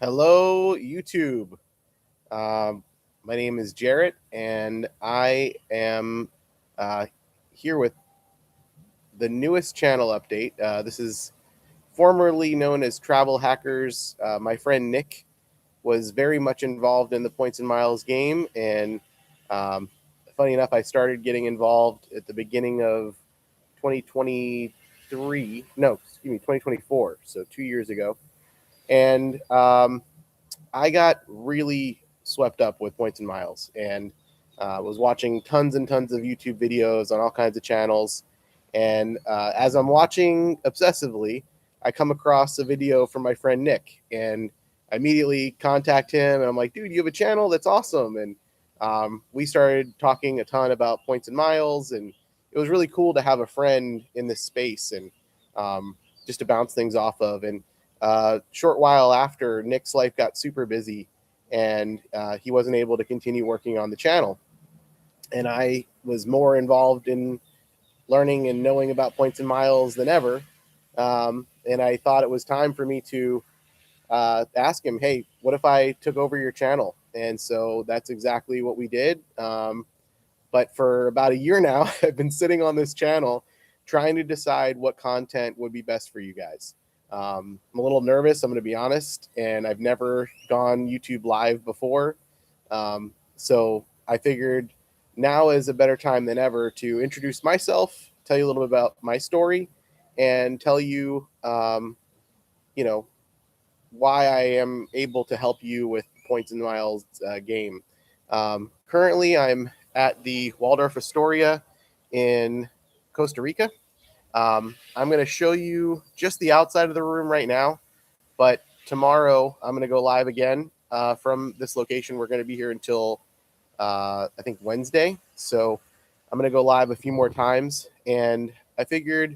Hello, YouTube. Um, my name is Jarrett, and I am uh, here with the newest channel update. This is formerly known as Travel Hackers. My friend Nick was very much involved in the Points and Miles game, and um, funny enough, I started getting involved at the beginning of 2023. No, excuse me, 2024. So 2 years ago, and I got really swept up with Points and Miles and was watching tons and tons of YouTube videos on all kinds of channels. And as I'm watching obsessively, I come across a video from my friend Nick, and I immediately contact him, and I'm like, "Dude, you have a channel? That's awesome!" And we started talking a ton about Points and Miles, and it was really cool to have a friend in this space and just to bounce things off of. And short while after, Nick's life got super busy, and he wasn't able to continue working on the channel. And I was more involved in learning and knowing about Points and Miles than ever. And I thought it was time for me to ask him, "Hey, what if I took over your channel?" And so that's exactly what we did. But for about a year now, I've been sitting on this channel trying to decide what content would be best for you guys. I'm a little nervous, I'm going to be honest, and I've never gone YouTube live before. So I figured now is a better time than ever to introduce myself, tell you a little bit about my story, and tell you, you know, why I am able to help you with Points and Miles game. Currently, I'm at the Waldorf Astoria in Costa Rica. I'm going to show you just the outside of the room right now, but tomorrow I'm going to go live again from this location. We're going to be here until I think Wednesday. So I'm going to go live a few more times, and I figured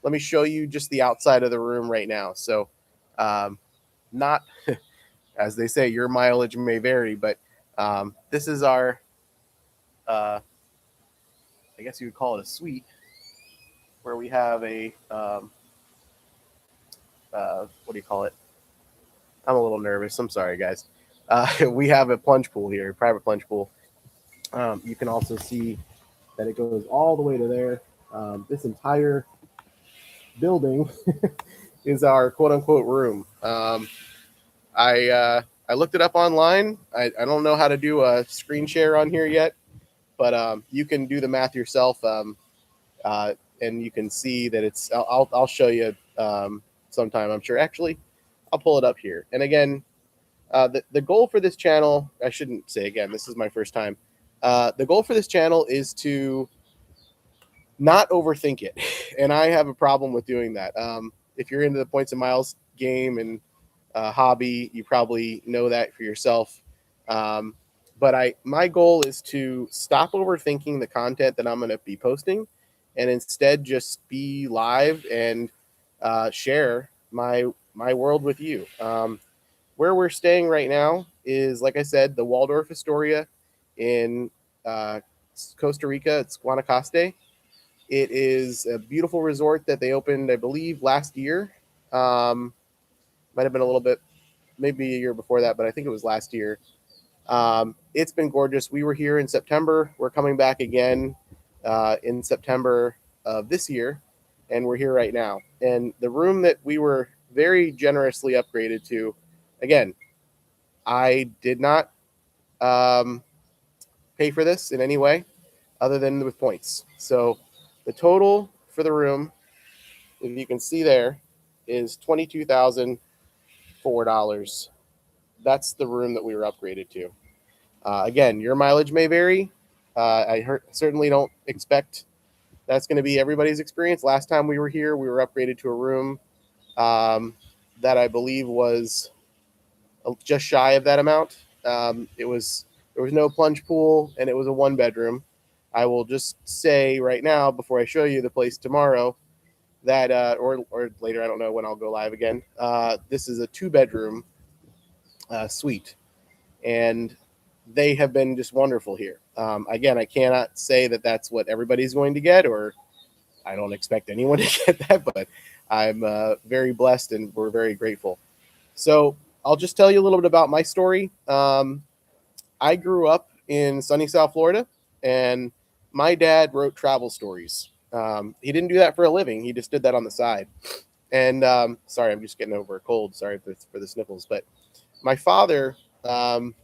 let me show you just the outside of the room right now. So not, as they say, your mileage may vary, but this is our, I guess you would call it a suite, where we have a, what do you call it? I'm a little nervous. I'm sorry, guys. We have a plunge pool here, a private plunge pool. You can also see that it goes all the way to there. This entire building is our quote unquote room. I looked it up online. I don't know how to do a screen share on here yet, but you can do the math yourself, and you can see that it's. I'll show you sometime. I'm sure. Actually, I'll pull it up here. And again, the goal for this channel, I shouldn't say again, this is my first time. The goal for this channel is to not overthink it. And I have a problem with doing that. If you're into the Points and Miles game and hobby, you probably know that for yourself. But my goal is to stop overthinking the content that I'm going to be posting, and instead just be live and share my world with you. Where we're staying right now is, like I said, the Waldorf Astoria in uh, Costa Rica. It's Guanacaste. It is a beautiful resort that they opened, I believe, last year. Um, Might have been a little bit, maybe a year before that, but I think it was last year. It's been gorgeous. We were here in September. We're coming back again in September of this year, and we're here right now. And the room that we were very generously upgraded to, again, I did not um, pay for this in any way other than with points. So the total for the room, if you can see there, is $22,004. That's the room that we were upgraded to. Again, your mileage may vary. Certainly don't expect that's going to be everybody's experience. Last time we were here, we were upgraded to a room that I believe was just shy of that amount. There was no plunge pool, and it was a one bedroom. I will just say right now, before I show you the place tomorrow, that or later, I don't know when I'll go live again. This is a two bedroom suite, and they have been just wonderful here. Again, I cannot say that that's what everybody's going to get, or I don't expect anyone to get that, but I'm very blessed and we're very grateful. So I'll just tell you a little bit about my story. I grew up in sunny South Florida, and my dad wrote travel stories. He didn't do that for a living; he just did that on the side. And sorry, I'm just getting over a cold. Sorry for the sniffles. But my father, um,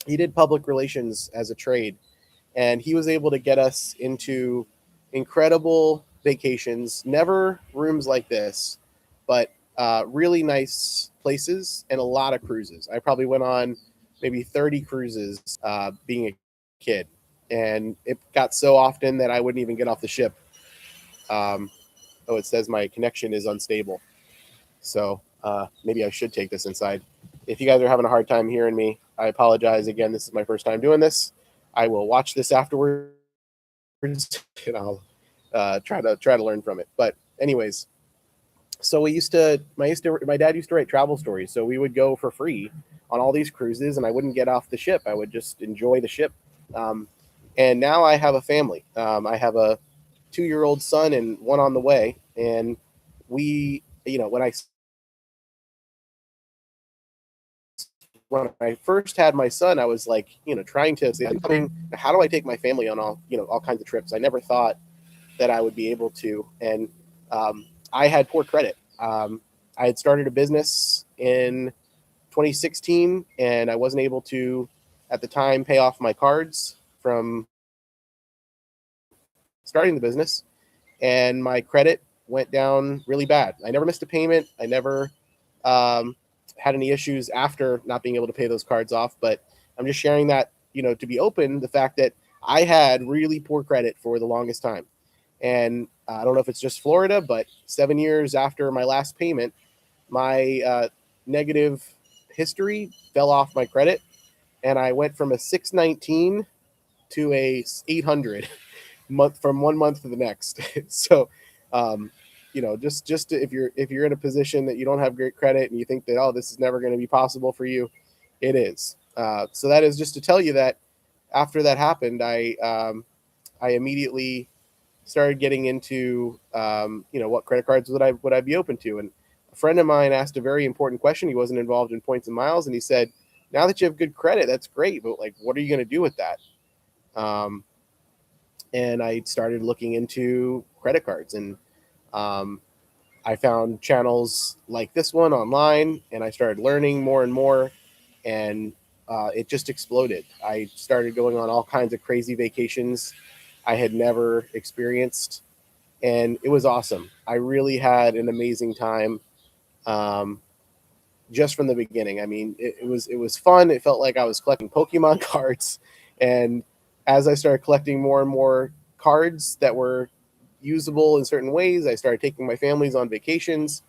he did public relations as a trade, and he was able to get us into incredible vacations. Never rooms like this, but really nice places and a lot of cruises. I probably went on maybe 30 cruises being a kid, and it got so often that I wouldn't even get off the ship. Um, oh, it says my connection is unstable. So maybe I should take this inside. If you guys are having a hard time hearing me, I apologize. Again, this is my first time doing this. I will watch this afterwards and I'll try to learn from it. But anyways, so my dad used to write travel stories, so we would go for free on all these cruises, and I wouldn't get off the ship. I would just enjoy the ship. Um, and now I have a family. I have a 2-year old son and one on the way, and when I first had my son, I was like, trying to say, how do I take my family on all kinds of trips? I never thought that I would be able to. And I had poor credit. I had started a business in 2016, and I wasn't able to, at the time, pay off my cards from starting the business, and my credit went down really bad. I never missed a payment. I never um, had any issues after not being able to pay those cards off. But I'm just sharing that, to be open, the fact that I had really poor credit for the longest time. And I don't know if it's just Florida, but 7 years after my last payment, my negative history fell off my credit, and I went from a 619 to a 800 month from 1 month to the next. So, um, if you're in a position that you don't have great credit and you think that, oh, this is never going to be possible for you, it is. So that is just to tell you that after that happened, I immediately started getting into what credit cards would I be open to. And a friend of mine asked a very important question. He wasn't involved in points and miles, and he said, now that you have good credit, that's great, but like, what are you going to do with that? um, and I started looking into credit cards, and um, I found channels like this one online, and I started learning more and more, and it just exploded. I started going on all kinds of crazy vacations I had never experienced, and it was awesome. I really had an amazing time. Um, just from the beginning. I mean, it was fun. It felt like I was collecting Pokemon cards, and as I started collecting more and more cards that were usable in certain ways, I started taking my families on vacations,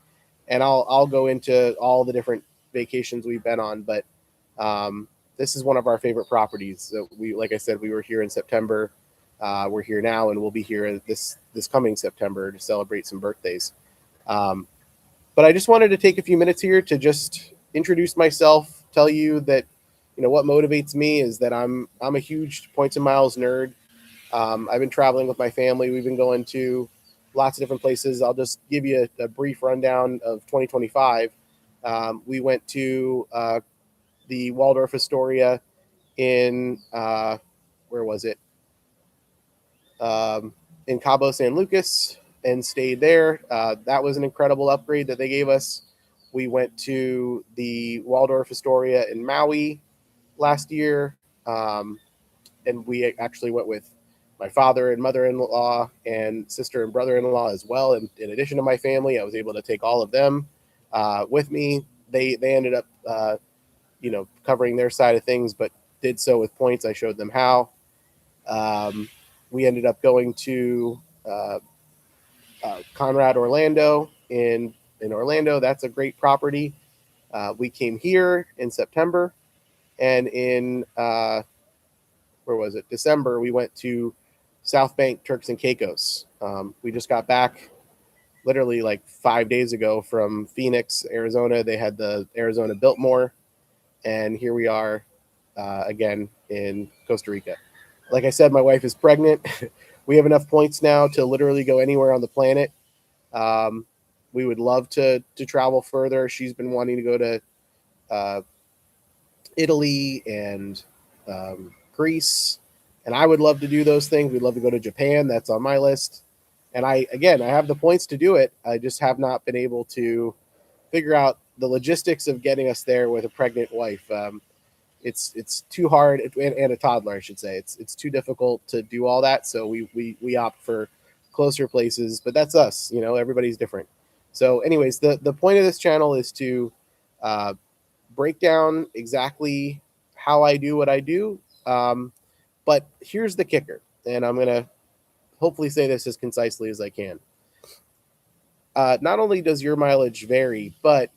and I'll go into all the different vacations we've been on, but this is one of our favorite properties. So like I said, we were here in September. We're here now, and we'll be here this coming September to celebrate some birthdays. Um, but I just wanted to take a few minutes here to just introduce myself, tell you that what motivates me is that I'm a huge points and miles nerd. I've been traveling with my family. We've been going to lots of different places. I'll just give you a brief rundown of 2025. We went to the Waldorf Astoria in where was it? In Cabo San Lucas, and stayed there. That was an incredible upgrade that they gave us. We went to the Waldorf Astoria in Maui last year, and we actually went with my father and mother-in-law and sister and brother-in-law as well. And in addition to my family, I was able to take all of them with me. They ended up, covering their side of things, but did so with points. I showed them how. We ended up going to Conrad Orlando in Orlando. That's a great property. We came here in September, and in where was it? December, we went to South Bank Turks and Caicos. We just got back literally like 5 days ago from Phoenix, Arizona. They had the Arizona Biltmore, and here we are again in Costa Rica. Like I said, my wife is pregnant. We have enough points now to literally go anywhere on the planet. Um, we would love to travel further. She's been wanting to go to Italy and Greece. And I would love to do those things. We'd love to go to Japan. That's on my list. And I have the points to do it. I just have not been able to figure out the logistics of getting us there with a pregnant wife. It's too hard, and a toddler, I should say. It's too difficult to do all that. So we opt for closer places. But that's us. You know, everybody's different. So, anyways, the point of this channel is to break down exactly how I do what I do. But here's the kicker, and I'm gonna hopefully say this as concisely as I can. Not only does your mileage vary, but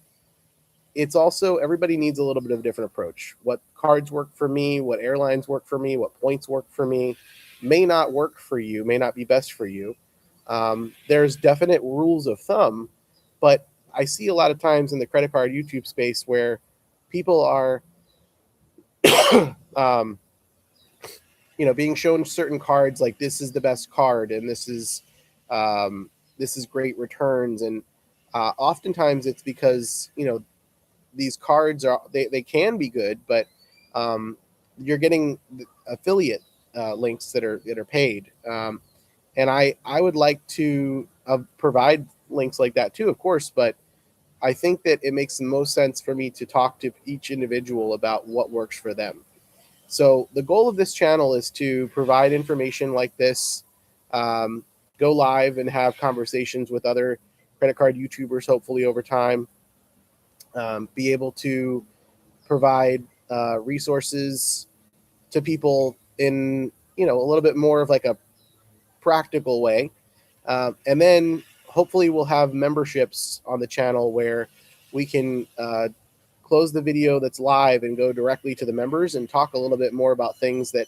it's also everybody needs a little bit of a different approach. What cards work for me, what airlines work for me, what points work for me may not work for you, may not be best for you. There's definite rules of thumb, but I see a lot of times in the credit card YouTube space where people are, um, being shown certain cards like this is the best card and this is great returns, and oftentimes it's because these cards they can be good, but you're getting affiliate links that are paid, and I would like to provide links like that too, of course, but I think that it makes the most sense for me to talk to each individual about what works for them. So the goal of this channel is to provide information like this, um, go live and have conversations with other credit card YouTubers, hopefully over time, be able to provide resources to people in a little bit more of like a practical way, and then hopefully we'll have memberships on the channel where we can close the video that's live and go directly to the members and talk a little bit more about things that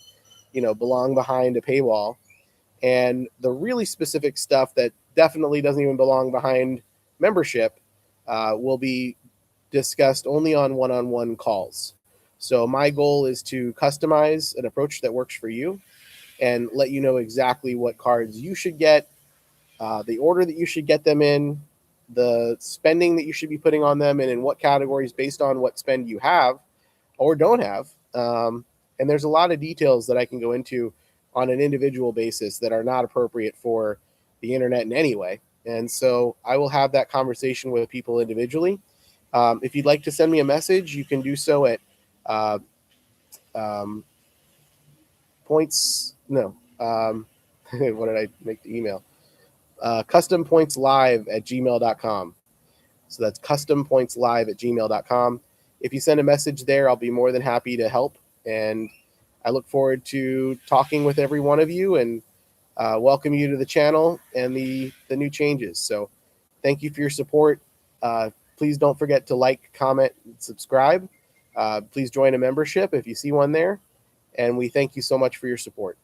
belong behind a paywall, and the really specific stuff that definitely doesn't even belong behind membership will be discussed only on one-on-one calls. So my goal is to customize an approach that works for you and let you know exactly what cards you should get, the order that you should get them in, the spending that you should be putting on them, and in what categories based on what spend you have or don't have. And there's a lot of details that I can go into on an individual basis that are not appropriate for the internet in any way. And so I will have that conversation with people individually. If you'd like to send me a message, you can do so at points. No. What did I make the email? Custompointslive@gmail.com. So that's custompointslive@gmail.com. If you send a message there, I'll be more than happy to help. And I look forward to talking with every one of you and welcome you to the channel and the new changes. So thank you for your support. Please don't forget to like, comment, and subscribe. Please join a membership if you see one there. And we thank you so much for your support.